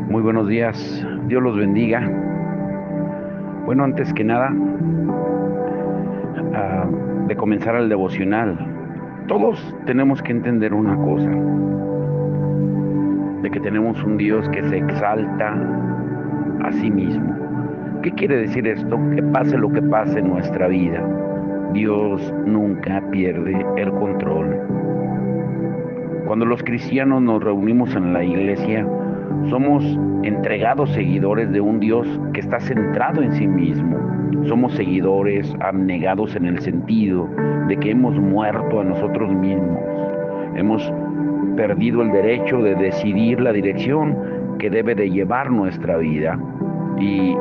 Muy buenos días, Dios los bendiga. Bueno, antes que nada, ah, de comenzar el devocional, todos tenemos que entender una cosa, de que tenemos un Dios que se exalta a sí mismo. ¿Qué quiere decir esto? Que pase lo que pase en nuestra vida, Dios nunca pierde el control. Cuando los cristianos nos reunimos en la iglesia, somos entregados seguidores de un Dios que está centrado en sí mismo. Somos seguidores abnegados en el sentido de que hemos muerto a nosotros mismos. Hemos perdido el derecho de decidir la dirección que debe de llevar nuestra vida. Y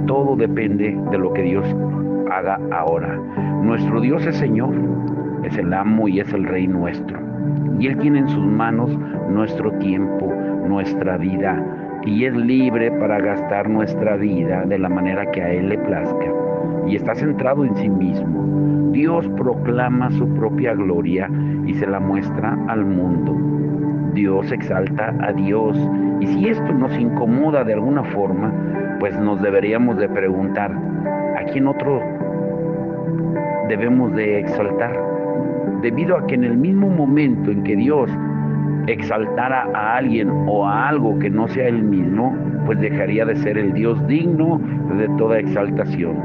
todo depende de lo que Dios haga ahora. Nuestro Dios es Señor, es el amo y es el Rey nuestro. Y Él tiene en sus manos nuestro tiempo, nuestra vida, y es libre para gastar nuestra vida de la manera que a Él le plazca. Y está centrado en sí mismo. Dios proclama su propia gloria y se la muestra al mundo. Dios exalta a Dios. Y si esto nos incomoda de alguna forma, pues nos deberíamos de preguntar, ¿a quién otro debemos de exaltar? Debido a que en el mismo momento en que Dios exaltara a alguien o a algo que no sea él mismo, pues dejaría de ser el Dios digno de toda exaltación.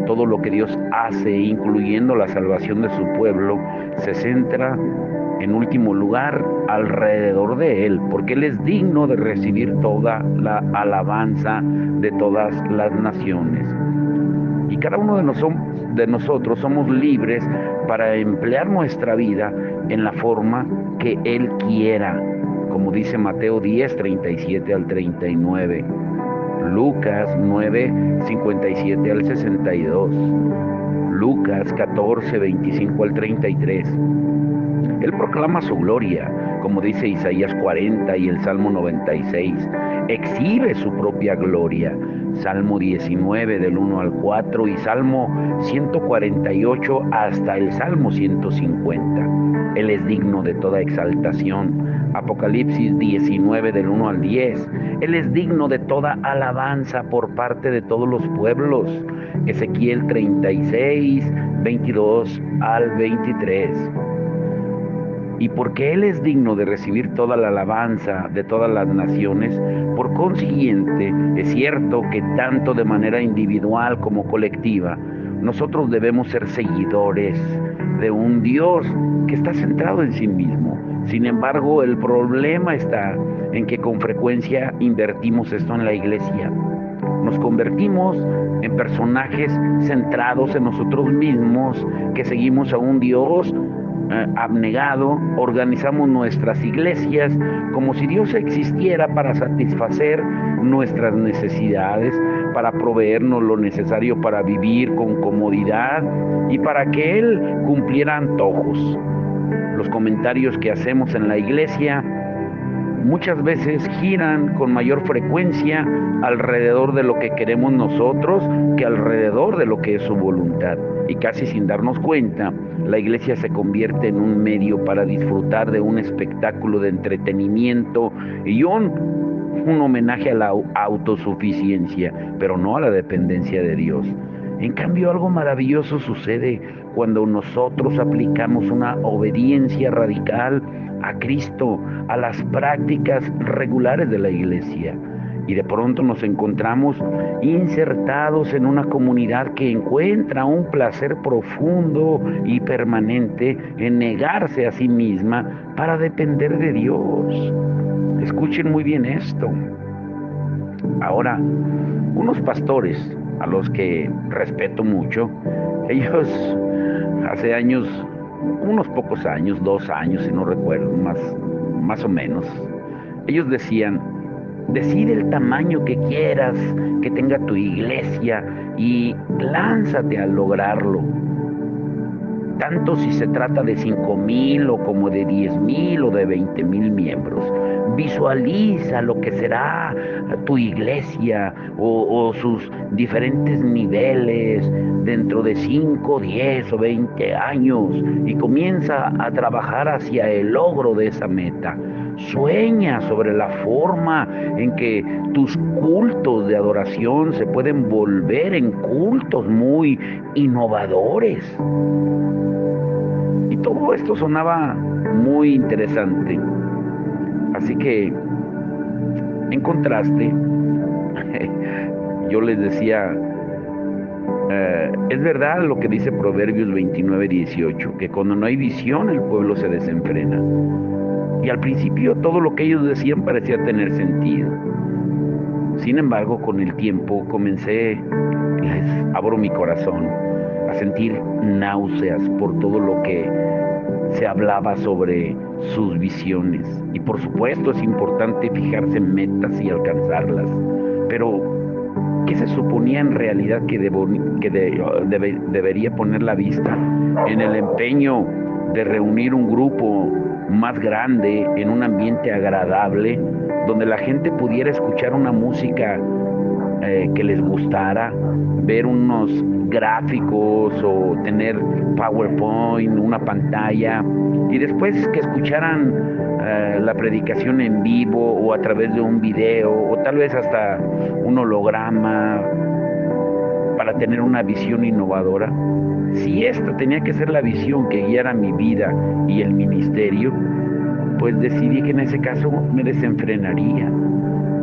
Todo lo que Dios hace, incluyendo la salvación de su pueblo, se centra en último lugar alrededor de Él, porque Él es digno de recibir toda la alabanza de todas las naciones. Y cada uno de nosotros somos libres para emplear nuestra vida en la forma que Él quiera, como dice Mateo 10, 37 al 39, Lucas 9, 57 al 62, Lucas 14, 25 al 33. Él proclama su gloria, como dice Isaías 40 y el Salmo 96. Exhibe su propia gloria. Salmo 19 del 1 al 4 y Salmo 148 hasta el Salmo 150. Él es digno de toda exaltación. Apocalipsis 19 del 1 al 10. Él es digno de toda alabanza por parte de todos los pueblos. Ezequiel 36, 22 al 23. Y porque Él es digno de recibir toda la alabanza de todas las naciones, por consiguiente, es cierto que tanto de manera individual como colectiva, nosotros debemos ser seguidores de un Dios que está centrado en sí mismo. Sin embargo, el problema está en que con frecuencia invertimos esto en la iglesia. Nos convertimos en personajes centrados en nosotros mismos, que seguimos a un Dios abnegado. Organizamos nuestras iglesias como si Dios existiera para satisfacer nuestras necesidades, para proveernos lo necesario para vivir con comodidad y para que Él cumpliera antojos. Los comentarios que hacemos en la iglesia muchas veces giran con mayor frecuencia alrededor de lo que queremos nosotros que alrededor de lo que es su voluntad. Y casi sin darnos cuenta, la iglesia se convierte en un medio para disfrutar de un espectáculo de entretenimiento y un homenaje a la autosuficiencia, pero no a la dependencia de Dios. En cambio, algo maravilloso sucede cuando nosotros aplicamos una obediencia radical a Cristo, a las prácticas regulares de la iglesia. Y de pronto nos encontramos insertados en una comunidad que encuentra un placer profundo y permanente en negarse a sí misma para depender de Dios. Escuchen muy bien esto. Ahora, unos pastores a los que respeto mucho, ellos hace años, unos pocos años, 2 años, si no recuerdo, más o menos, ellos decían: decide el tamaño que quieras que tenga tu iglesia y lánzate a lograrlo. Tanto si se trata de 5,000 o como de 10,000 o de 20,000 miembros. Visualiza lo que será tu iglesia o sus diferentes niveles dentro de 5, 10 o 20 años y comienza a trabajar hacia el logro de esa meta. Sueña sobre la forma en que tus cultos de adoración se pueden volver en cultos muy innovadores. Y todo esto sonaba muy interesante. Así que, en contraste, yo les decía, es verdad lo que dice Proverbios 29:18, que cuando no hay visión el pueblo se desenfrena. Y al principio todo lo que ellos decían parecía tener sentido. Sin embargo, con el tiempo comencé, les abro mi corazón, a sentir náuseas por todo lo que se hablaba sobre sus visiones. Y por supuesto es importante fijarse en metas y alcanzarlas. Pero, ¿qué se suponía en realidad que debería poner la vista en el empeño de reunir un grupo más grande en un ambiente agradable, donde la gente pudiera escuchar una música que les gustara, ver unos gráficos o tener PowerPoint, una pantalla, y después que escucharan la predicación en vivo o a través de un video o tal vez hasta un holograma para tener una visión innovadora? Si esta tenía que ser la visión que guiara mi vida y el ministerio, pues decidí que en ese caso me desenfrenaría.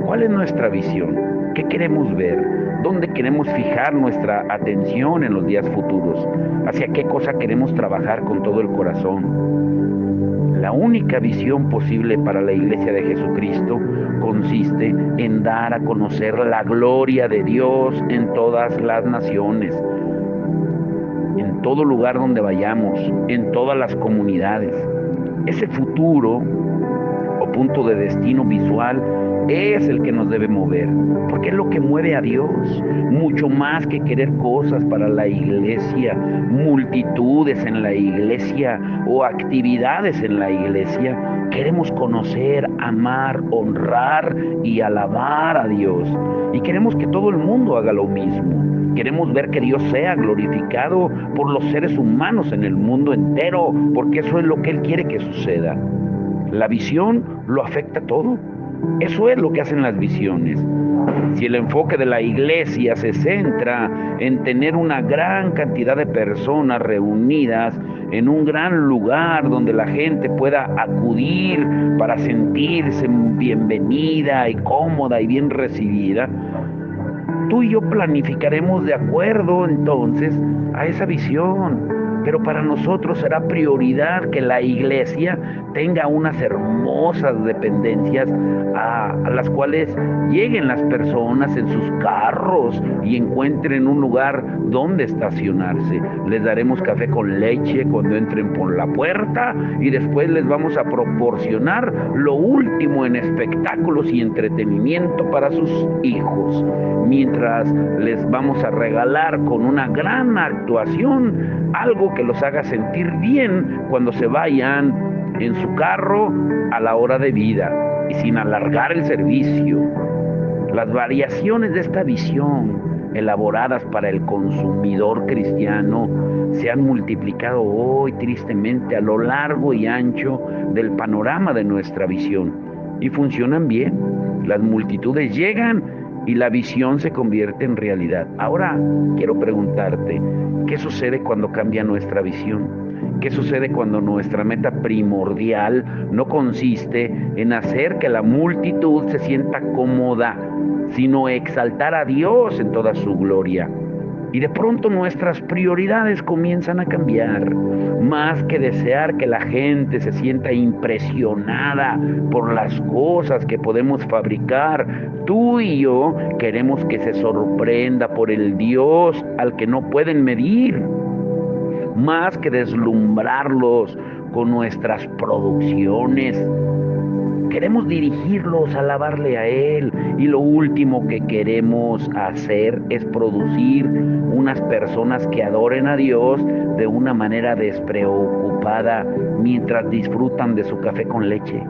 ¿Cuál es nuestra visión? ¿Qué queremos ver? ¿Dónde queremos fijar nuestra atención en los días futuros? ¿Hacia qué cosa queremos trabajar con todo el corazón? La única visión posible para la Iglesia de Jesucristo consiste en dar a conocer la gloria de Dios en todas las naciones, en todo lugar donde vayamos, en todas las comunidades. Ese futuro o punto de destino visual es el que nos debe mover, porque es lo que mueve a Dios, mucho más que querer cosas para la iglesia, multitudes en la iglesia o actividades en la iglesia. Queremos conocer, amar, honrar y alabar a Dios, y queremos que todo el mundo haga lo mismo. Queremos ver que Dios sea glorificado por los seres humanos en el mundo entero, porque eso es lo que Él quiere que suceda. La visión lo afecta todo. Eso es lo que hacen las visiones. Si el enfoque de la iglesia se centra en tener una gran cantidad de personas reunidas en un gran lugar donde la gente pueda acudir para sentirse bienvenida y cómoda y bien recibida, tú y yo planificaremos de acuerdo entonces a esa visión. Pero para nosotros será prioridad que la iglesia tenga unas hermosas dependencias a las cuales lleguen las personas en sus carros y encuentren un lugar donde estacionarse. Les daremos café con leche cuando entren por la puerta y después les vamos a proporcionar lo último en espectáculos y entretenimiento para sus hijos, mientras les vamos a regalar con una gran actuación algo que los haga sentir bien cuando se vayan en su carro a la hora de vida y sin alargar el servicio. Las variaciones de esta visión elaboradas para el consumidor cristiano se han multiplicado hoy tristemente a lo largo y ancho del panorama de nuestra visión y funcionan bien. Las multitudes llegan y la visión se convierte en realidad. Ahora quiero preguntarte, ¿qué sucede cuando cambia nuestra visión? ¿Qué sucede cuando nuestra meta primordial no consiste en hacer que la multitud se sienta cómoda, sino exaltar a Dios en toda su gloria? Y de pronto nuestras prioridades comienzan a cambiar. Más que desear que la gente se sienta impresionada por las cosas que podemos fabricar, tú y yo queremos que se sorprenda por el Dios al que no pueden medir. Más que deslumbrarlos con nuestras producciones, queremos dirigirlos a alabarle a Él, y lo último que queremos hacer es producir unas personas que adoren a Dios de una manera despreocupada mientras disfrutan de su café con leche.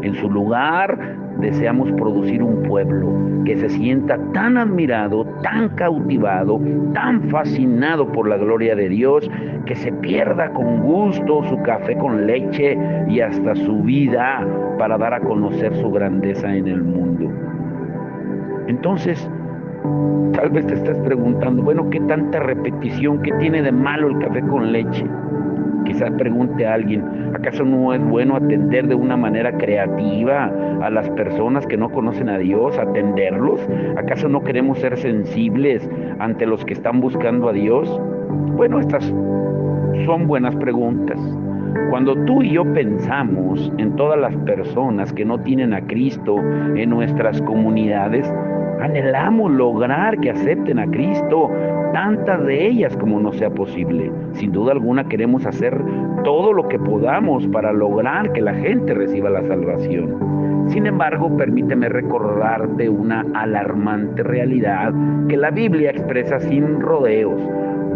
En su lugar deseamos producir un pueblo que se sienta tan admirado, tan cautivado, tan fascinado por la gloria de Dios, que se pierda con gusto su café con leche y hasta su vida para dar a conocer su grandeza en el mundo. Entonces, tal vez te estás preguntando, bueno, ¿qué tanta repetición? ¿Qué tiene de malo el café con leche? Quizás pregunte a alguien, ¿acaso no es bueno atender de una manera creativa a las personas que no conocen a Dios, atenderlos? ¿Acaso no queremos ser sensibles ante los que están buscando a Dios? Bueno, estas son buenas preguntas. Cuando tú y yo pensamos en todas las personas que no tienen a Cristo en nuestras comunidades, anhelamos lograr que acepten a Cristo, tantas de ellas como nos sea posible. Sin duda alguna queremos hacer todo lo que podamos para lograr que la gente reciba la salvación. Sin embargo, permíteme recordarte una alarmante realidad que la Biblia expresa sin rodeos.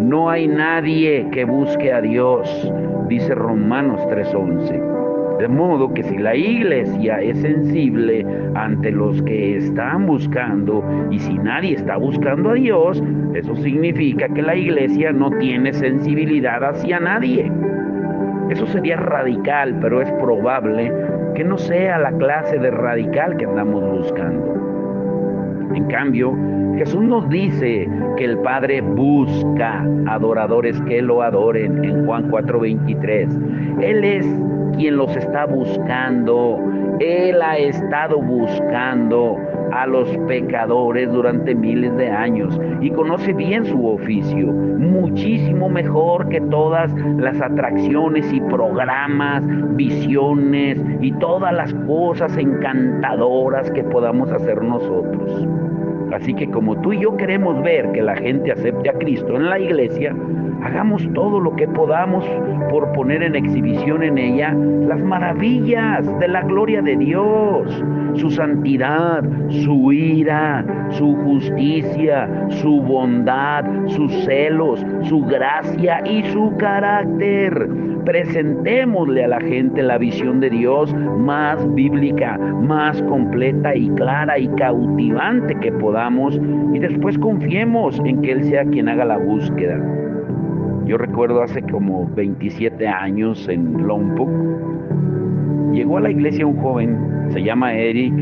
No hay nadie que busque a Dios, dice Romanos 3:11. De modo que si la iglesia es sensible ante los que están buscando y si nadie está buscando a Dios, eso significa que la iglesia no tiene sensibilidad hacia nadie. Eso sería radical, pero es probable que no sea la clase de radical que andamos buscando. En cambio, Jesús nos dice que el Padre busca adoradores que lo adoren en Juan 4:23. Él es quien los está buscando. Él ha estado buscando a los pecadores durante miles de años y conoce bien su oficio, muchísimo mejor que todas las atracciones y programas, visiones y todas las cosas encantadoras que podamos hacer nosotros. Así que como tú y yo queremos ver que la gente acepte a Cristo en la iglesia, hagamos todo lo que podamos por poner en exhibición en ella las maravillas de la gloria de Dios, su santidad, su ira, su justicia, su bondad, sus celos, su gracia y su carácter. Presentémosle a la gente la visión de Dios más bíblica, más completa y clara y cautivante que podamos, y después confiemos en que Él sea quien haga la búsqueda. Yo recuerdo hace como 27 años en Lompoc, llegó a la iglesia un joven, se llama Eric,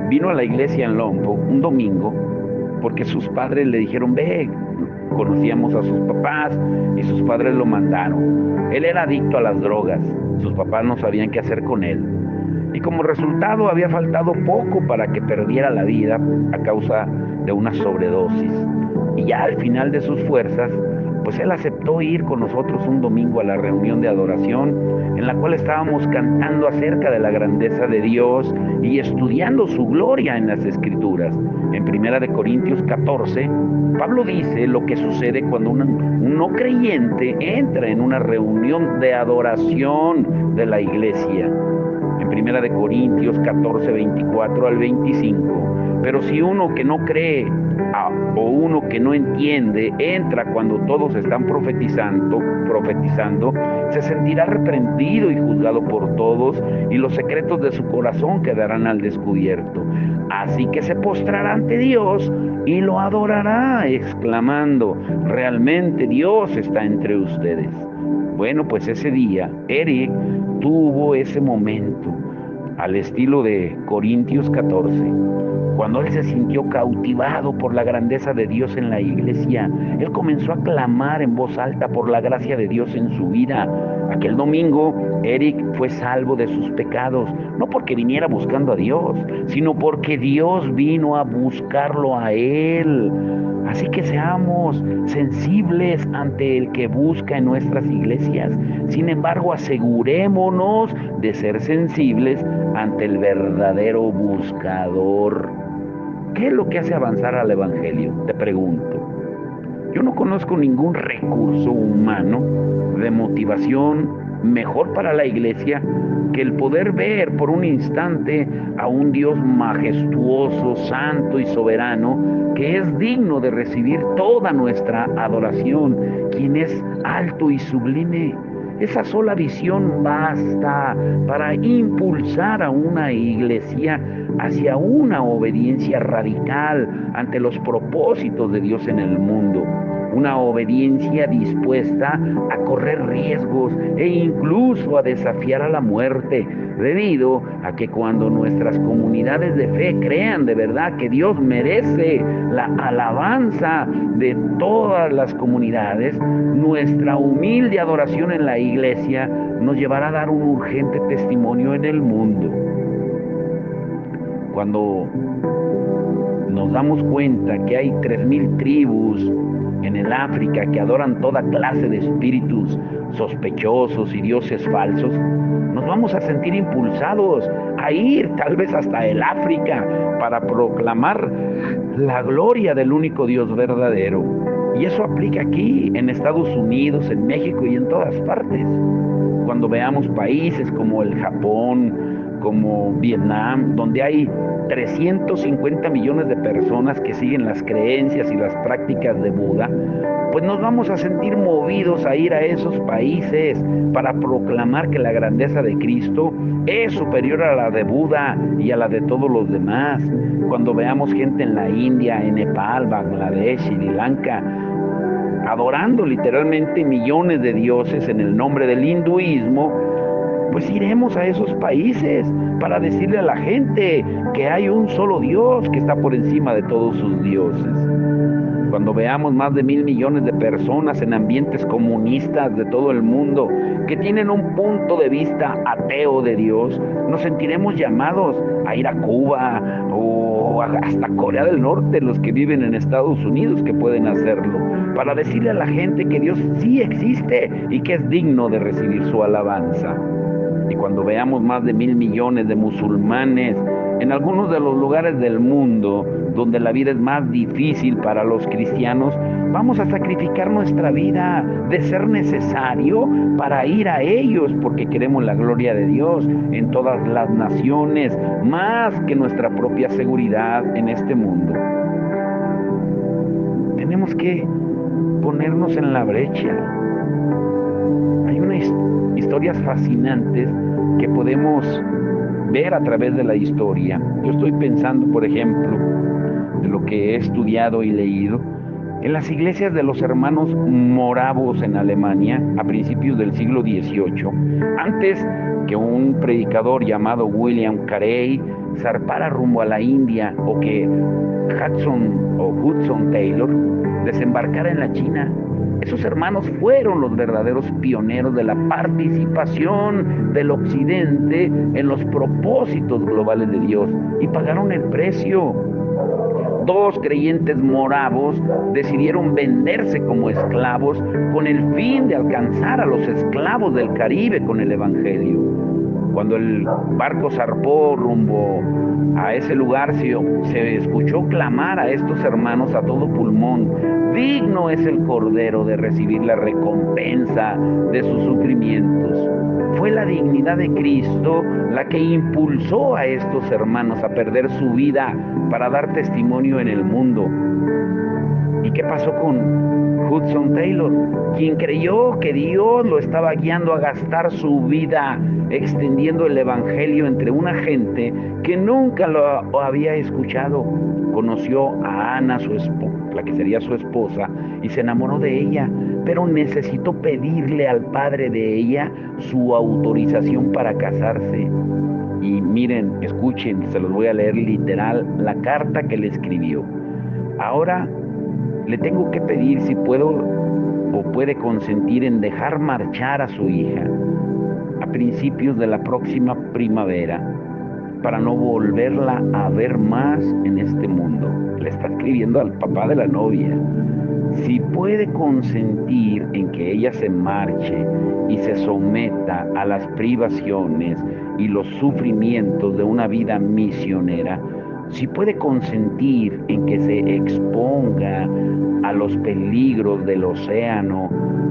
vino a la iglesia en Lompoc un domingo porque sus padres le dijeron, ve, conocíamos a sus papás y sus padres lo mandaron. Él era adicto a las drogas, sus papás no sabían qué hacer con él. Y como resultado había faltado poco para que perdiera la vida a causa de una sobredosis. Y ya al final de sus fuerzas, pues él aceptó ir con nosotros un domingo a la reunión de adoración en la cual estábamos cantando acerca de la grandeza de Dios y estudiando su gloria en las Escrituras. En 1 Corintios 14, Pablo dice lo que sucede cuando un no creyente entra en una reunión de adoración de la iglesia. En 1 Corintios 14, 24 al 25. Pero si uno que no cree o uno que no entiende entra cuando todos están profetizando, se sentirá reprendido y juzgado por todos, y los secretos de su corazón quedarán al descubierto. Así que se postrará ante Dios y lo adorará, exclamando, realmente Dios está entre ustedes. Bueno, pues ese día Eric tuvo ese momento al estilo de Corintios 14. Cuando él se sintió cautivado por la grandeza de Dios en la iglesia, él comenzó a clamar en voz alta por la gracia de Dios en su vida. Aquel domingo, Eric fue salvo de sus pecados, no porque viniera buscando a Dios, sino porque Dios vino a buscarlo a él. Así que seamos sensibles ante el que busca en nuestras iglesias. Sin embargo, asegurémonos de ser sensibles ante el verdadero buscador. ¿Qué es lo que hace avanzar al evangelio? Te pregunto. Yo no conozco ningún recurso humano de motivación mejor para la iglesia que el poder ver por un instante a un Dios majestuoso, santo y soberano, que es digno de recibir toda nuestra adoración, quien es alto y sublime. Esa sola visión basta para impulsar a una iglesia hacia una obediencia radical ante los propósitos de Dios en el mundo. Una obediencia dispuesta a correr riesgos e incluso a desafiar a la muerte, debido a que cuando nuestras comunidades de fe crean de verdad que Dios merece la alabanza de todas las comunidades, nuestra humilde adoración en la iglesia nos llevará a dar un urgente testimonio en el mundo. Cuando nos damos cuenta que hay 3,000 tribus en el África que adoran toda clase de espíritus sospechosos y dioses falsos, nos vamos a sentir impulsados a ir tal vez hasta el África para proclamar la gloria del único Dios verdadero. Y eso aplica aquí, en Estados Unidos, en México y en todas partes. Cuando veamos países como el Japón, como Vietnam, donde hay 350 millones de personas que siguen las creencias y las prácticas de Buda, pues nos vamos a sentir movidos a ir a esos países para proclamar que la grandeza de Cristo es superior a la de Buda y a la de todos los demás. Cuando veamos gente en la India, en Nepal, Bangladesh, Sri Lanka, adorando literalmente millones de dioses en el nombre del hinduismo, pues iremos a esos países para decirle a la gente que hay un solo Dios que está por encima de todos sus dioses. Cuando veamos más de 1,000 millones de personas en ambientes comunistas de todo el mundo que tienen un punto de vista ateo de Dios, nos sentiremos llamados a ir a Cuba o hasta Corea del Norte, los que viven en Estados Unidos que pueden hacerlo, para decirle a la gente que Dios sí existe y que es digno de recibir su alabanza. Y cuando veamos más de 1,000 millones de musulmanes en algunos de los lugares del mundo donde la vida es más difícil para los cristianos, vamos a sacrificar nuestra vida de ser necesario para ir a ellos, porque queremos la gloria de Dios en todas las naciones, más que nuestra propia seguridad en este mundo. Tenemos que ponernos en la brecha. Hay unas historias fascinantes que podemos ver a través de la historia. Yo estoy pensando, por ejemplo, de lo que he estudiado y leído, en las iglesias de los hermanos moravos en Alemania a principios del siglo XVIII, antes que un predicador llamado William Carey zarpara rumbo a la India o que Hudson Taylor desembarcara en la China. Esos hermanos fueron los verdaderos pioneros de la participación del Occidente en los propósitos globales de Dios y pagaron el precio. 2 creyentes moravos decidieron venderse como esclavos con el fin de alcanzar a los esclavos del Caribe con el Evangelio. Cuando el barco zarpó rumbo a ese lugar, se escuchó clamar a estos hermanos a todo pulmón: digno es el Cordero de recibir la recompensa de sus sufrimientos. Fue la dignidad de Cristo la que impulsó a estos hermanos a perder su vida para dar testimonio en el mundo. ¿Y qué pasó con Hudson Taylor? Quien creyó que Dios lo estaba guiando a gastar su vida extendiendo el Evangelio entre una gente que nunca lo había escuchado. Conoció a Ana, la que sería su esposa, y se enamoró de ella, pero necesitó pedirle al padre de ella su autorización para casarse. Y miren, escuchen, se los voy a leer literal, la carta que le escribió. Ahora le tengo que pedir si puedo o puede consentir en dejar marchar a su hija a principios de la próxima primavera para no volverla a ver más en este mundo. Le está escribiendo al papá de la novia. Si puede consentir en que ella se marche y se someta a las privaciones y los sufrimientos de una vida misionera, si puede consentir en que se exponga a los peligros del océano,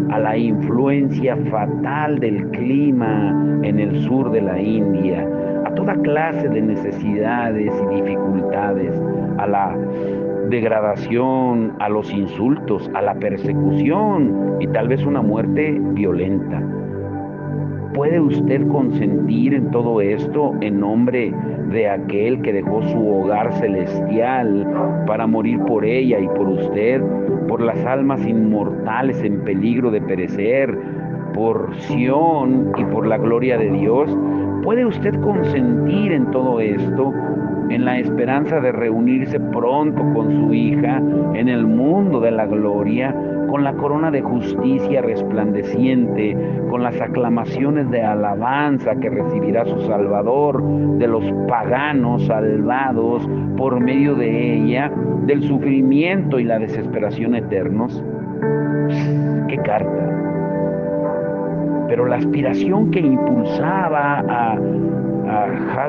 a la influencia fatal del clima en el sur de la India, a toda clase de necesidades y dificultades, a la degradación, a los insultos, a la persecución y tal vez una muerte violenta. ¿Puede usted consentir en todo esto en nombre de aquel que dejó su hogar celestial para morir por ella y por usted, por las almas inmortales en peligro de perecer, por Sión y por la gloria de Dios? ¿Puede usted consentir en todo esto en la esperanza de reunirse pronto con su hija en el mundo de la gloria, con la corona de justicia resplandeciente, con las aclamaciones de alabanza que recibirá su Salvador de los paganos salvados por medio de ella, del sufrimiento y la desesperación eternos? ¡Qué carta! Pero la aspiración que impulsaba a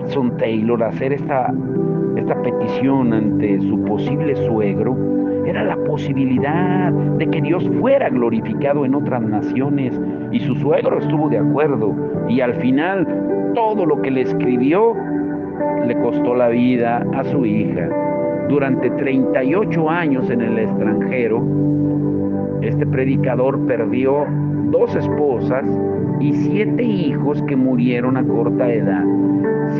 Hudson Taylor a hacer esta petición ante su posible suegro era la posibilidad de que Dios fuera glorificado en otras naciones, y su suegro estuvo de acuerdo, y al final todo lo que le escribió le costó la vida a su hija. Durante 38 años en el extranjero, este predicador perdió 2 esposas y 7 hijos que murieron a corta edad.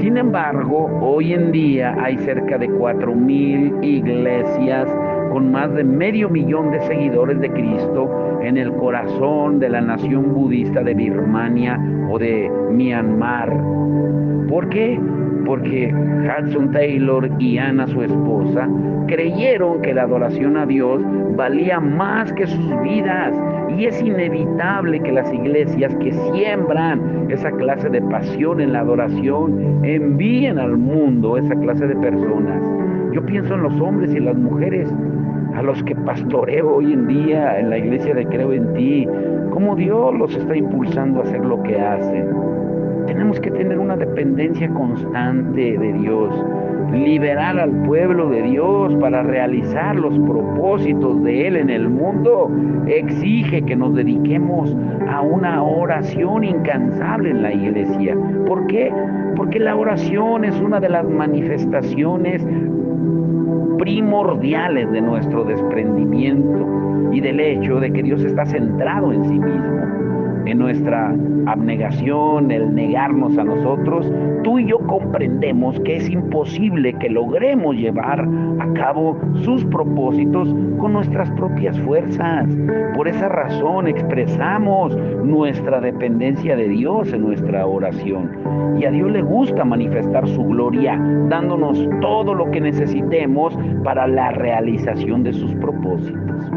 Sin embargo, hoy en día hay cerca de 4,000 iglesias con más de 500,000 de seguidores de Cristo en el corazón de la nación budista de Birmania o de Myanmar. ¿Por qué? Porque Hudson Taylor y Ana, su esposa, creyeron que la adoración a Dios valía más que sus vidas, y es inevitable que las iglesias que siembran esa clase de pasión en la adoración envíen al mundo esa clase de personas. Yo pienso en los hombres y las mujeres a los que pastoreo hoy en día en la iglesia de Creo en Ti, cómo Dios los está impulsando a hacer lo que hacen. Tenemos que tener una dependencia constante de Dios, liberar al pueblo de Dios para realizar los propósitos de Él en el mundo. Exige que nos dediquemos a una oración incansable en la iglesia. ¿Por qué? Porque la oración es una de las manifestaciones primordiales de nuestro desprendimiento y del hecho de que Dios está centrado en sí mismo. En nuestra abnegación, el negarnos a nosotros, tú y yo comprendemos que es imposible que logremos llevar a cabo sus propósitos con nuestras propias fuerzas. Por esa razón expresamos nuestra dependencia de Dios en nuestra oración. Y a Dios le gusta manifestar su gloria, dándonos todo lo que necesitemos para la realización de sus propósitos.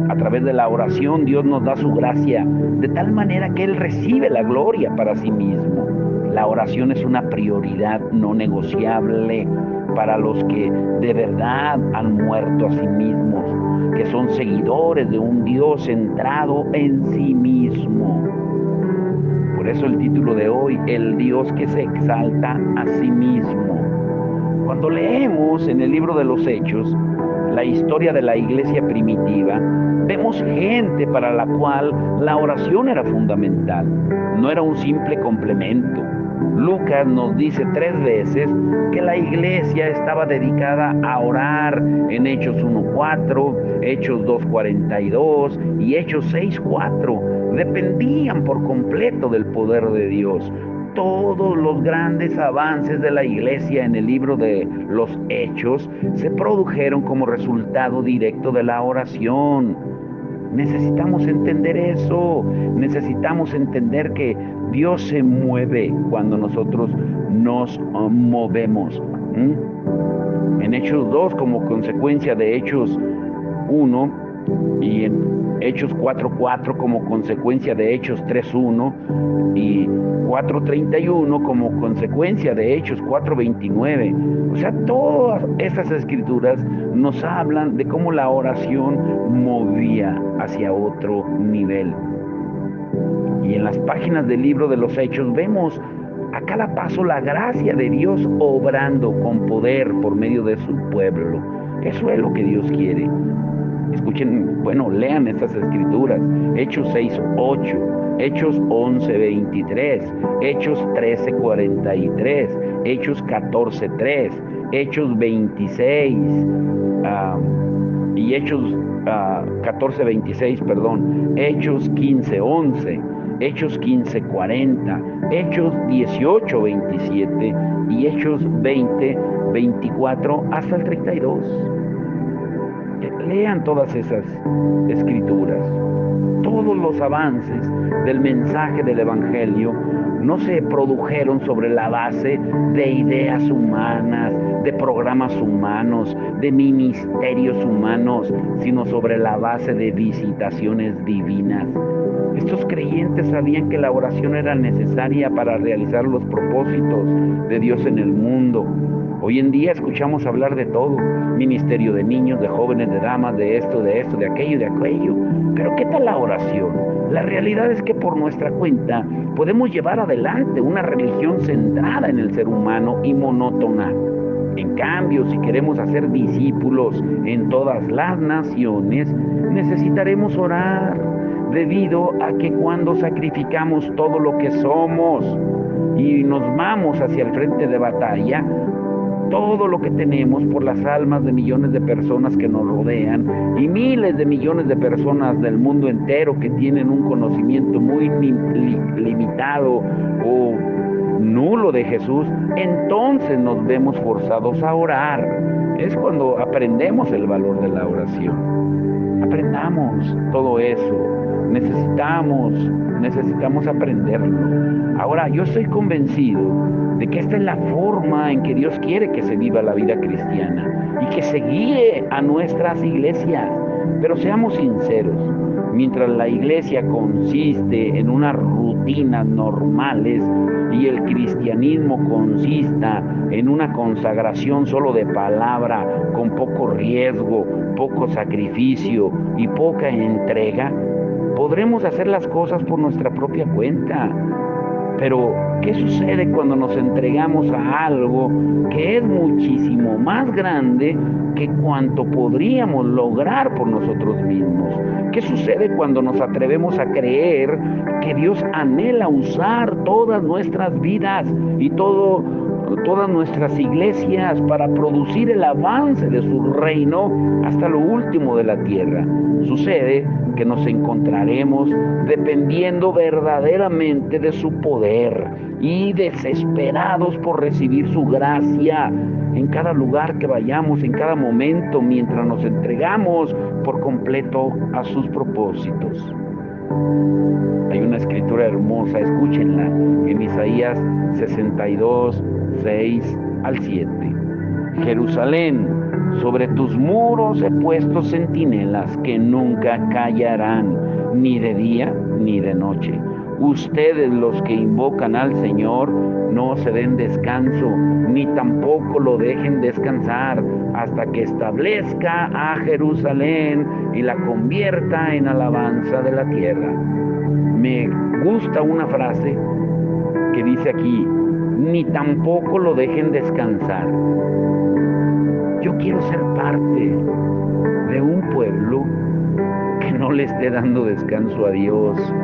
A través de la oración, Dios nos da su gracia, de tal manera que Él recibe la gloria para sí mismo. La oración es una prioridad no negociable para los que de verdad han muerto a sí mismos, que son seguidores de un Dios centrado en sí mismo. Por eso el título de hoy, el Dios que se exalta a sí mismo. Cuando leemos en el libro de los Hechos la historia de la iglesia primitiva, vemos gente para la cual la oración era fundamental, no era un simple complemento. Lucas nos dice 3 veces que la iglesia estaba dedicada a orar en Hechos 1:4, Hechos 2:42 y Hechos 6:4. Dependían por completo del poder de Dios. Todos los grandes avances de la iglesia en el libro de los Hechos se produjeron como resultado directo de la oración. Necesitamos entender eso. Necesitamos entender que Dios se mueve cuando nosotros nos movemos. En Hechos 2, como consecuencia de Hechos 1, y en Hechos 4:4 como consecuencia de Hechos 3:1 y 4:31 como consecuencia de Hechos 4:29. O sea, todas esas escrituras nos hablan de cómo la oración movía hacia otro nivel. Y en las páginas del libro de los Hechos vemos a cada paso la gracia de Dios obrando con poder por medio de su pueblo. Eso es lo que Dios quiere. Escuchen, lean estas escrituras. Hechos 6:8, Hechos 11:23, Hechos 13:43, Hechos 14:3, Hechos 26 y Hechos 14:26, Hechos 15:11, Hechos 15:40, Hechos 18:27 y Hechos 20:24 hasta el 32. Lean todas esas escrituras. Todos los avances del mensaje del Evangelio no se produjeron sobre la base de ideas humanas, de programas humanos, de ministerios humanos, sino sobre la base de visitaciones divinas. Estos creyentes sabían que la oración era necesaria para realizar los propósitos de Dios en el mundo. Hoy en día escuchamos hablar de todo, ministerio de niños, de jóvenes, de damas, de esto, de aquello, de aquello. Pero ¿qué tal la oración? La realidad es que por nuestra cuenta podemos llevar adelante una religión centrada en el ser humano y monótona. En cambio, si queremos hacer discípulos en todas las naciones, necesitaremos orar, debido a que cuando sacrificamos todo lo que somos y nos vamos hacia el frente de batalla, todo lo que tenemos por las almas de millones de personas que nos rodean y miles de millones de personas del mundo entero que tienen un conocimiento muy limitado o nulo de Jesús, entonces nos vemos forzados a orar. Es cuando aprendemos el valor de la oración. Aprendamos todo eso. Necesitamos aprenderlo. Ahora, yo estoy convencido de que esta es la forma en que Dios quiere que se viva la vida cristiana y que se guíe a nuestras iglesias. Pero seamos sinceros, mientras la iglesia consiste en unas rutinas normales y el cristianismo consista en una consagración solo de palabra, con poco riesgo, poco sacrificio y poca entrega, podremos hacer las cosas por nuestra propia cuenta. Pero, ¿qué sucede cuando nos entregamos a algo que es muchísimo más grande que cuanto podríamos lograr por nosotros mismos? ¿Qué sucede cuando nos atrevemos a creer que Dios anhela usar todas nuestras vidas y todas nuestras iglesias para producir el avance de su reino hasta lo último de la tierra? Sucede que nos encontraremos dependiendo verdaderamente de su poder y desesperados por recibir su gracia en cada lugar que vayamos, en cada momento, mientras nos entregamos por completo a sus propósitos. Hay una escritura hermosa, escúchenla, en Isaías 62, 6 al 7. Jerusalén, sobre tus muros he puesto centinelas que nunca callarán, ni de día ni de noche. Ustedes, los que invocan al Señor, no se den descanso, ni tampoco lo dejen descansar, hasta que establezca a Jerusalén y la convierta en alabanza de la tierra. Me gusta una frase que dice aquí: ni tampoco lo dejen descansar. Yo quiero ser parte de un pueblo que no le esté dando descanso a Dios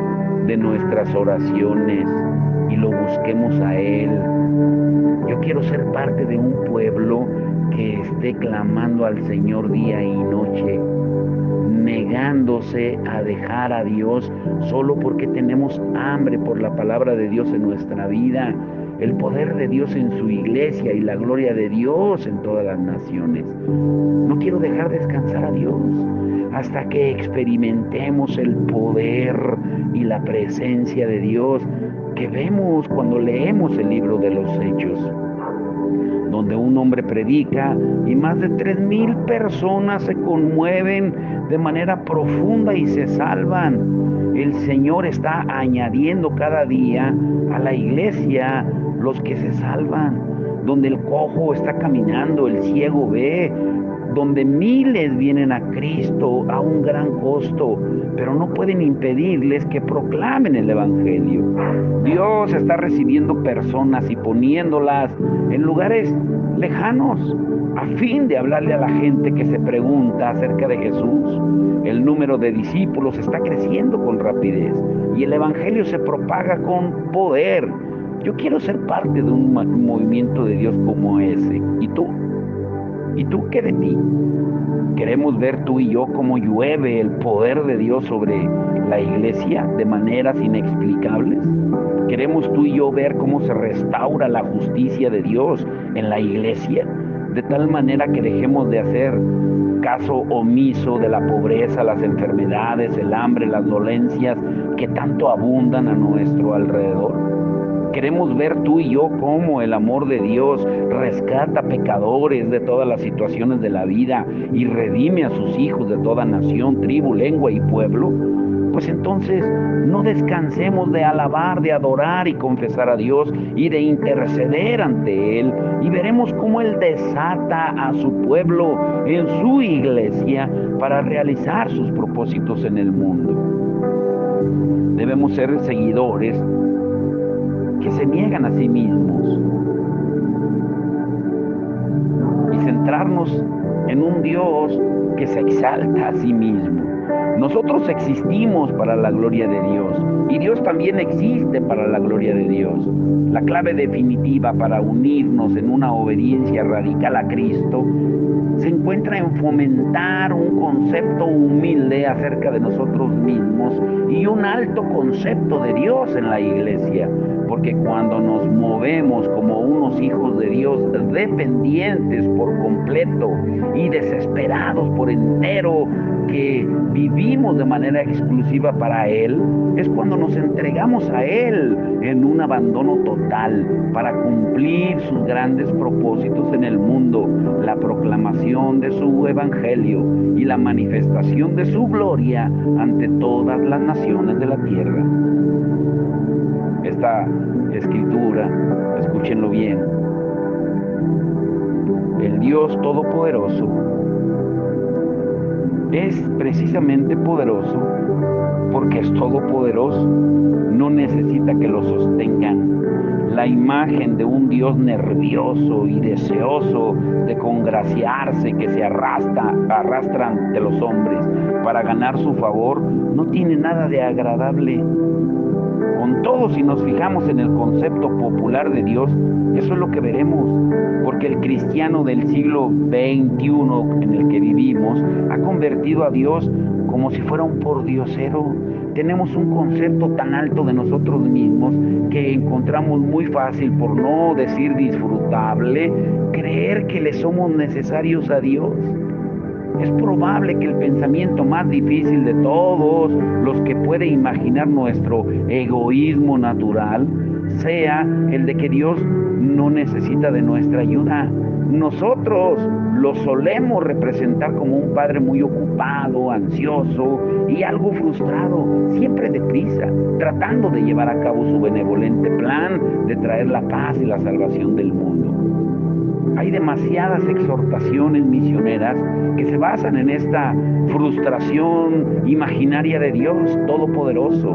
de nuestras oraciones y lo busquemos a Él. Yo quiero ser parte de un pueblo que esté clamando al Señor día y noche, negándose a dejar a Dios solo porque tenemos hambre por la palabra de Dios en nuestra vida, el poder de Dios en su iglesia y la gloria de Dios en todas las naciones. No quiero dejar descansar a Dios hasta que experimentemos el poder y la presencia de Dios que vemos cuando leemos el libro de los Hechos, donde un hombre predica y más de 3,000 personas se conmueven de manera profunda y se salvan. El Señor está añadiendo cada día a la iglesia los que se salvan, donde el cojo está caminando, el ciego ve, donde miles vienen a Cristo a un gran costo, pero no pueden impedirles que proclamen el Evangelio. Dios está recibiendo personas y poniéndolas en lugares lejanos a fin de hablarle a la gente que se pregunta acerca de Jesús. El número de discípulos está creciendo con rapidez y el Evangelio se propaga con poder. Yo quiero ser parte de un movimiento de Dios como ese. ¿Y tú? ¿Y tú qué de ti? Queremos ver tú y yo cómo llueve el poder de Dios sobre la iglesia de maneras inexplicables. Queremos tú y yo ver cómo se restaura la justicia de Dios en la iglesia, de tal manera que dejemos de hacer caso omiso de la pobreza, las enfermedades, el hambre, las dolencias que tanto abundan a nuestro alrededor. Queremos ver tú y yo cómo el amor de Dios rescata pecadores de todas las situaciones de la vida y redime a sus hijos de toda nación, tribu, lengua y pueblo. Pues entonces no descansemos de alabar, de adorar y confesar a Dios y de interceder ante Él, y veremos cómo Él desata a su pueblo en su iglesia para realizar sus propósitos en el mundo. Debemos ser seguidores que se niegan a sí mismos y centrarnos en un Dios que se exalta a sí mismo. Nosotros existimos para la gloria de Dios y Dios también existe para la gloria de Dios. La clave definitiva para unirnos en una obediencia radical a Cristo se encuentra en fomentar un concepto humilde acerca de nosotros mismos y un alto concepto de Dios en la iglesia, porque cuando nos movemos como unos hijos de Dios dependientes por completo y desesperados por entero, que vivimos de manera exclusiva para Él, es cuando nos entregamos a Él en un abandono total para cumplir sus grandes propósitos en el mundo, la proclamación de su evangelio y la manifestación de su gloria ante todas las naciones de la tierra. Esta escritura, escúchenlo bien, el Dios Todopoderoso es precisamente poderoso porque es todopoderoso. No necesita que lo sostengan. La imagen de un Dios nervioso y deseoso de congraciarse, que se arrastra ante los hombres para ganar su favor, no tiene nada de agradable. Con todo, si nos fijamos en el concepto popular de Dios, eso es lo que veremos, porque el cristiano del siglo XXI en el que vivimos ha convertido a Dios como si fuera un pordiosero. Tenemos un concepto tan alto de nosotros mismos que encontramos muy fácil, por no decir disfrutable, creer que le somos necesarios a Dios. Es probable que el pensamiento más difícil de todos los que puede imaginar nuestro egoísmo natural sea el de que Dios no necesita de nuestra ayuda. Nosotros lo solemos representar como un padre muy ocupado, ansioso y algo frustrado, siempre deprisa, tratando de llevar a cabo su benevolente plan de traer la paz y la salvación del mundo. Hay demasiadas exhortaciones misioneras que se basan en esta frustración imaginaria de Dios Todopoderoso.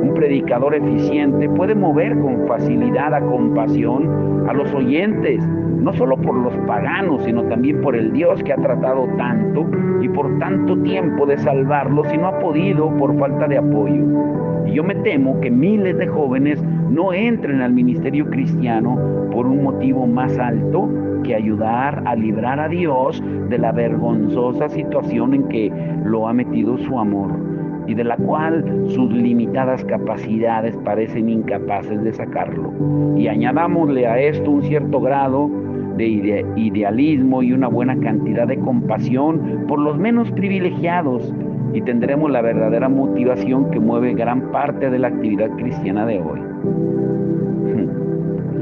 Un predicador eficiente puede mover con facilidad a compasión a los oyentes, no solo por los paganos, sino también por el Dios que ha tratado tanto y por tanto tiempo de salvarlos y no ha podido por falta de apoyo. Y yo me temo que miles de jóvenes no entren al ministerio cristiano por un motivo más alto que ayudar a librar a Dios de la vergonzosa situación en que lo ha metido su amor y de la cual sus limitadas capacidades parecen incapaces de sacarlo. Y añadámosle a esto un cierto grado de idealismo y una buena cantidad de compasión por los menos privilegiados, y tendremos la verdadera motivación que mueve gran parte de la actividad cristiana de hoy.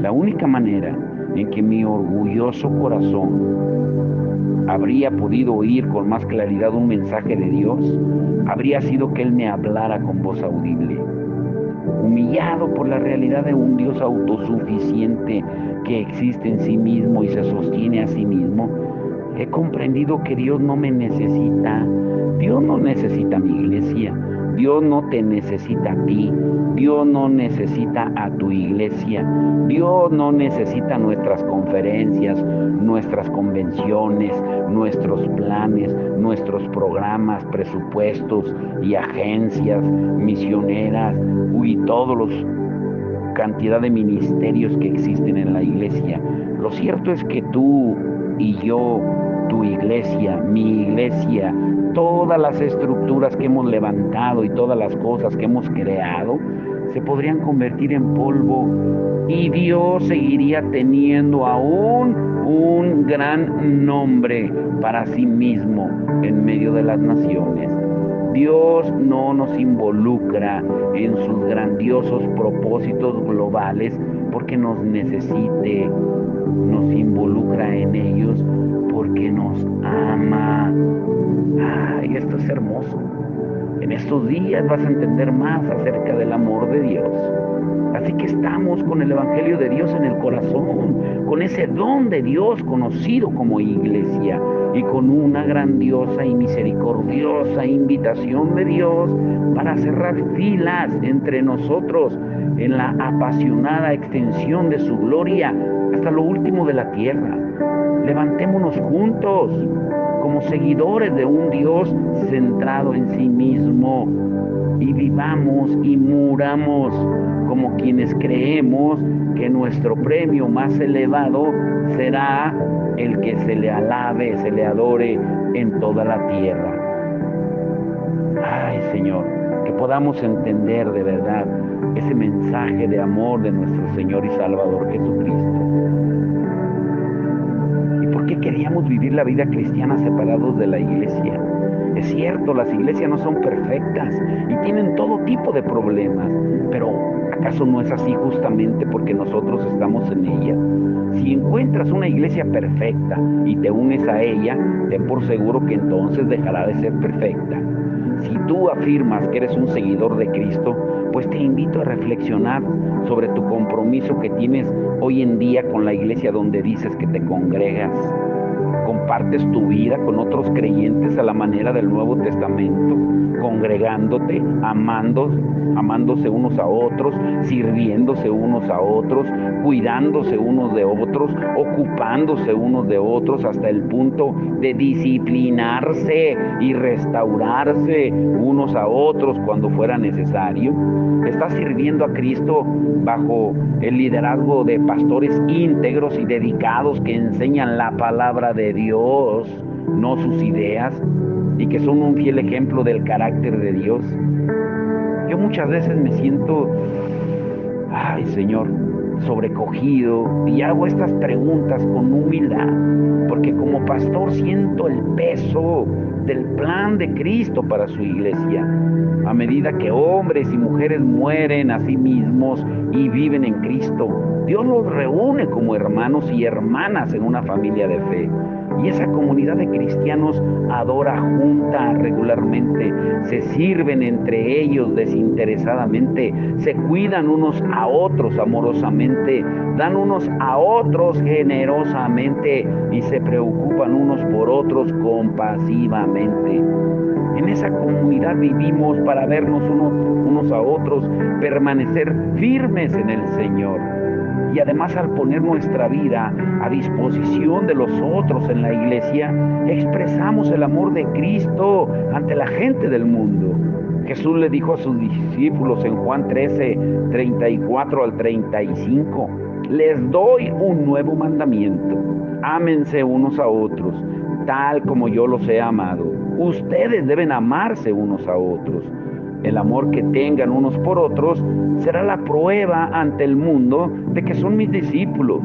La única manera en que mi orgulloso corazón habría podido oír con más claridad un mensaje de Dios habría sido que Él me hablara con voz audible. Humillado por la realidad de un Dios autosuficiente que existe en sí mismo y se sostiene a sí mismo, he comprendido que Dios no me necesita. Dios no necesita a mi iglesia. Dios no te necesita a ti. Dios no necesita a tu iglesia. Dios no necesita nuestras conferencias, nuestras convenciones, nuestros planes, nuestros programas, presupuestos y agencias misioneras y todos los cantidad de ministerios que existen en la iglesia. Lo cierto es que tú y yo, tu iglesia, mi iglesia, todas las estructuras que hemos levantado y todas las cosas que hemos creado, se podrían convertir en polvo y Dios seguiría teniendo aún un gran nombre para sí mismo en medio de las naciones. Dios no nos involucra en sus grandiosos propósitos globales porque nos necesite, nos involucra en ellos porque nos ama. Ay, esto es hermoso. En estos días vas a entender más acerca del amor de Dios. Así que estamos con el Evangelio de Dios en el corazón, con ese don de Dios conocido como iglesia y con una grandiosa y misericordiosa invitación de Dios para cerrar filas entre nosotros en la apasionada extensión de su gloria hasta lo último de la tierra. Levantémonos juntos como seguidores de un Dios centrado en sí mismo y vivamos y muramos como quienes creemos que nuestro premio más elevado será el que se le alabe, se le adore en toda la tierra. Ay, Señor, que podamos entender de verdad ese mensaje de amor de nuestro Señor y Salvador Jesucristo. ¿Y por qué queríamos vivir la vida cristiana separados de la iglesia? Es cierto, las iglesias no son perfectas y tienen todo tipo de problemas, pero ¿acaso no es así justamente porque nosotros estamos en ella? Si encuentras una iglesia perfecta y te unes a ella, ten por seguro que entonces dejará de ser perfecta. Si tú afirmas que eres un seguidor de Cristo, pues te invito a reflexionar sobre tu compromiso que tienes hoy en día con la iglesia donde dices que te congregas. ¿Compartes tu vida con otros creyentes a la manera del Nuevo Testamento, congregándote, amándose unos a otros, sirviéndose unos a otros, cuidándose unos de otros, ocupándose unos de otros hasta el punto de disciplinarse y restaurarse unos a otros cuando fuera necesario? ¿Estás sirviendo a Cristo bajo el liderazgo de pastores íntegros y dedicados que enseñan la palabra de Dios, no sus ideas, y que son un fiel ejemplo del carácter de Dios? Yo muchas veces me siento, ay Señor, sobrecogido y hago estas preguntas con humildad, porque como pastor siento el peso del plan de Cristo para su iglesia. A medida que hombres y mujeres mueren a sí mismos y viven en Cristo, Dios los reúne como hermanos y hermanas en una familia de fe. Y esa comunidad de cristianos adora junta regularmente, se sirven entre ellos desinteresadamente, se cuidan unos a otros amorosamente, dan unos a otros generosamente y se preocupan unos por otros compasivamente. En esa comunidad vivimos para vernos unos a otros, permanecer firmes en el Señor. Y además, al poner nuestra vida a disposición de los otros en la iglesia, expresamos el amor de Cristo ante la gente del mundo. Jesús le dijo a sus discípulos en Juan 13, 34 al 35, les doy un nuevo mandamiento, ámense unos a otros, tal como yo los he amado. Ustedes deben amarse unos a otros. El amor que tengan unos por otros será la prueba ante el mundo de que son mis discípulos.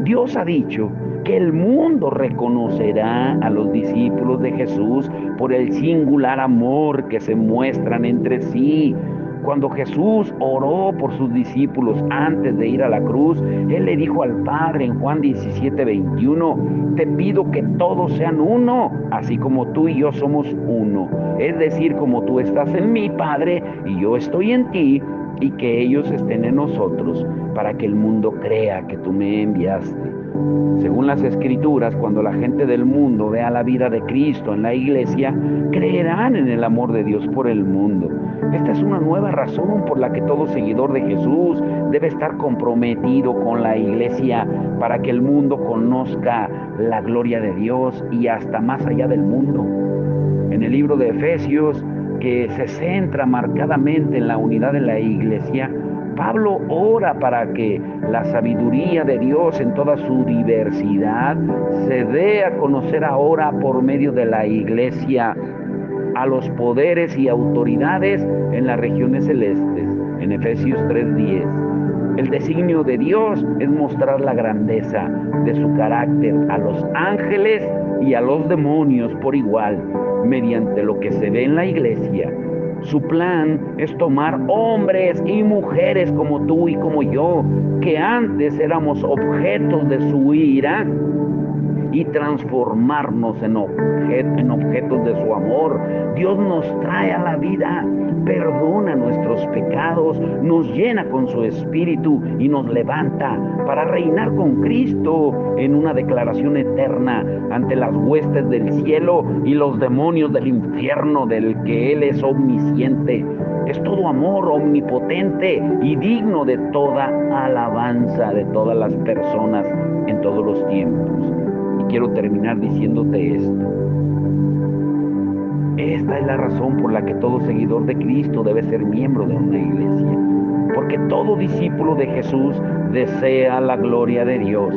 Dios ha dicho que el mundo reconocerá a los discípulos de Jesús por el singular amor que se muestran entre sí. Cuando Jesús oró por sus discípulos antes de ir a la cruz, Él le dijo al Padre en Juan 17, 21, te pido que todos sean uno, así como tú y yo somos uno. Es decir, como tú estás en mí, Padre, y yo estoy en ti, y que ellos estén en nosotros, para que el mundo crea que tú me enviaste. Según las Escrituras, cuando la gente del mundo vea la vida de Cristo en la iglesia, creerán en el amor de Dios por el mundo. Esta es una nueva razón por la que todo seguidor de Jesús debe estar comprometido con la iglesia para que el mundo conozca la gloria de Dios y hasta más allá del mundo. En el libro de Efesios, que se centra marcadamente en la unidad de la iglesia, Pablo ora para que la sabiduría de Dios en toda su diversidad se dé a conocer ahora por medio de la iglesia a los poderes y autoridades en las regiones celestes, en Efesios 3:10. El designio de Dios es mostrar la grandeza de su carácter a los ángeles y a los demonios por igual, mediante lo que se ve en la iglesia. Su plan es tomar hombres y mujeres como tú y como yo, que antes éramos objetos de su ira, y transformarnos en objetos de su amor. Dios nos trae a la vida, perdona nuestros pecados, nos llena con su espíritu y nos levanta para reinar con Cristo en una declaración eterna ante las huestes del cielo y los demonios del infierno, del que Él es omnisciente. Es todo amor omnipotente y digno de toda alabanza de todas las personas en todos los tiempos. Quiero terminar diciéndote esto. Esta es la razón por la que todo seguidor de Cristo debe ser miembro de una iglesia. Porque todo discípulo de Jesús desea la gloria de Dios.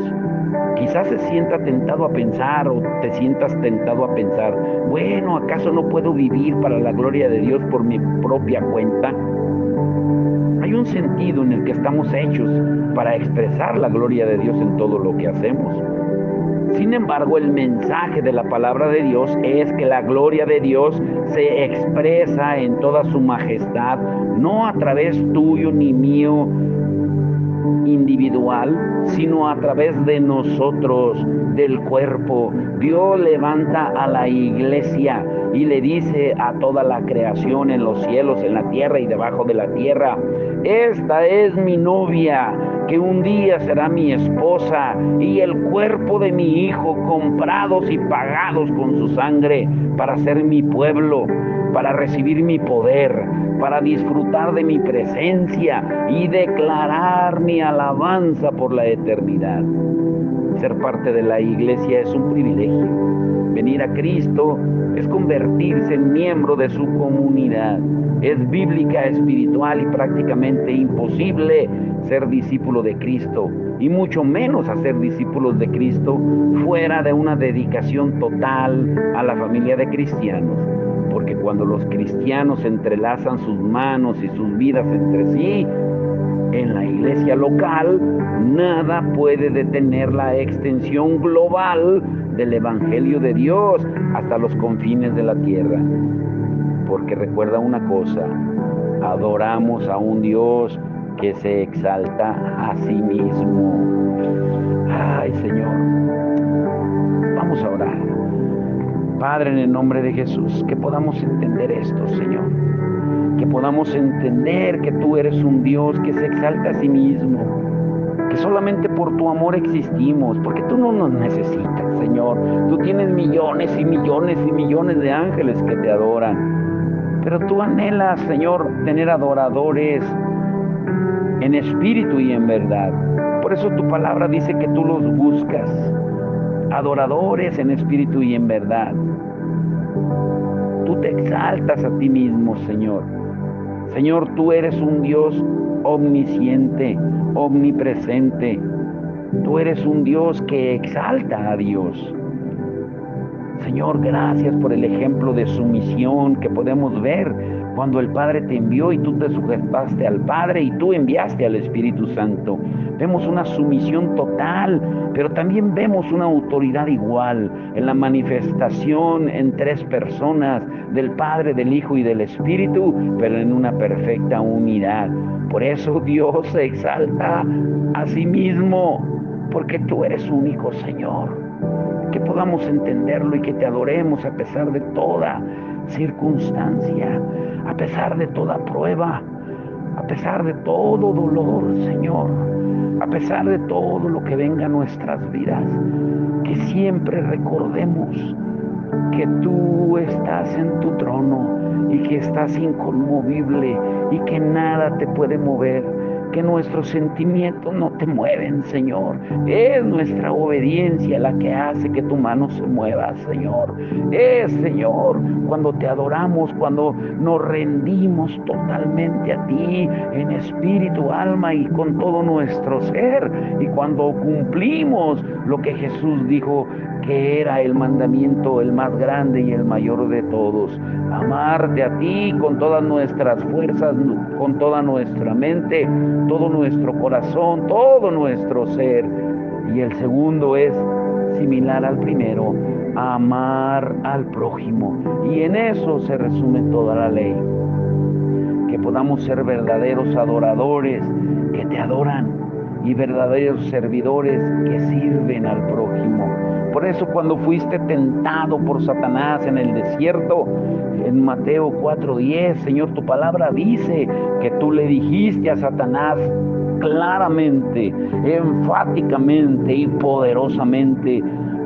Quizás se sienta tentado a pensar o te sientas tentado a pensar, bueno, ¿acaso no puedo vivir para la gloria de Dios por mi propia cuenta? Hay un sentido en el que estamos hechos para expresar la gloria de Dios en todo lo que hacemos. Sin embargo, el mensaje de la palabra de Dios es que la gloria de Dios se expresa en toda su majestad, no a través tuyo ni mío individual, sino a través de nosotros, del cuerpo. Dios levanta a la iglesia y le dice a toda la creación en los cielos, en la tierra y debajo de la tierra: esta es mi novia, que un día será mi esposa, y el cuerpo de mi hijo, comprados y pagados con su sangre, para ser mi pueblo, para recibir mi poder, para disfrutar de mi presencia y declarar mi alabanza por la eternidad. Ser parte de la iglesia es un privilegio. Venir a Cristo es convertirse en miembro de su comunidad. Es bíblica, espiritual y prácticamente imposible ser discípulo de Cristo, y mucho menos hacer discípulos de Cristo fuera de una dedicación total a la familia de cristianos. Porque cuando los cristianos entrelazan sus manos y sus vidas entre sí, en la iglesia local, nada puede detener la extensión global del Evangelio de Dios hasta los confines de la tierra. Porque recuerda una cosa: adoramos a un Dios que se exalta a sí mismo. Ay, Señor, vamos a orar. Padre, en el nombre de Jesús, que podamos entender esto, Señor. Que podamos entender que tú eres un Dios que se exalta a sí mismo. Que solamente por tu amor existimos, porque tú no nos necesitas, Señor. Tú tienes millones y millones y millones de ángeles que te adoran. Pero tú anhelas, Señor, tener adoradores en espíritu y en verdad. Por eso tu palabra dice que tú los buscas. Adoradores en espíritu y en verdad. Tú te exaltas a ti mismo, Señor. Señor, tú eres un Dios omnisciente, omnipresente. Tú eres un Dios que exalta a Dios. Señor, gracias por el ejemplo de sumisión que podemos ver cuando el Padre te envió y tú te sujetaste al Padre y tú enviaste al Espíritu Santo. Vemos una sumisión total, pero también vemos una autoridad igual en la manifestación en tres personas, del Padre, del Hijo y del Espíritu, pero en una perfecta unidad. Por eso Dios se exalta a sí mismo, porque tú eres único, Señor. Que podamos entenderlo y que te adoremos a pesar de toda circunstancia, a pesar de toda prueba, a pesar de todo dolor, Señor, a pesar de todo lo que venga a nuestras vidas. Que siempre recordemos que tú estás en tu trono y que estás inconmovible y que nada te puede mover, que nuestros sentimientos no te mueven, Señor. Es nuestra obediencia la que hace que tu mano se mueva, Señor. Es, Señor, cuando te adoramos, cuando nos rendimos totalmente a ti, en espíritu, alma y con todo nuestro ser. Y cuando cumplimos lo que Jesús dijo que era el mandamiento, el más grande y el mayor de todos: amarte a ti con todas nuestras fuerzas, con toda nuestra mente, todo nuestro corazón, todo nuestro ser. Y el segundo es similar al primero: amar al prójimo. Y en eso se resume toda la ley. Que podamos ser verdaderos adoradores que te adoran y verdaderos servidores que sirven al prójimo. Por eso, cuando fuiste tentado por Satanás en el desierto, en Mateo 4:10, Señor, tu palabra dice que tú le dijiste a Satanás claramente, enfáticamente y poderosamente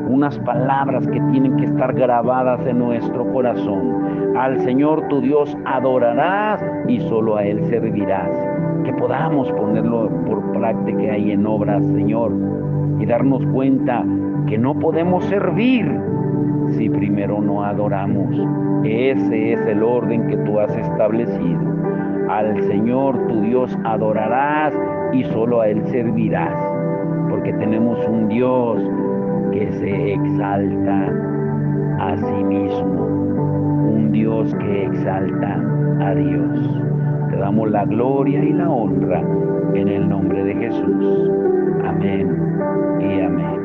unas palabras que tienen que estar grabadas en nuestro corazón: al Señor tu Dios adorarás y solo a Él servirás. Que podamos ponerlo por práctica y en obras, Señor, y darnos cuenta que no podemos servir si primero no adoramos. Ese es el orden que tú has establecido: al Señor tu Dios adorarás y solo a Él servirás, porque tenemos un Dios que se exalta a sí mismo, un Dios que exalta a Dios. Te damos la gloria y la honra en el nombre de Jesús. Amén y amén.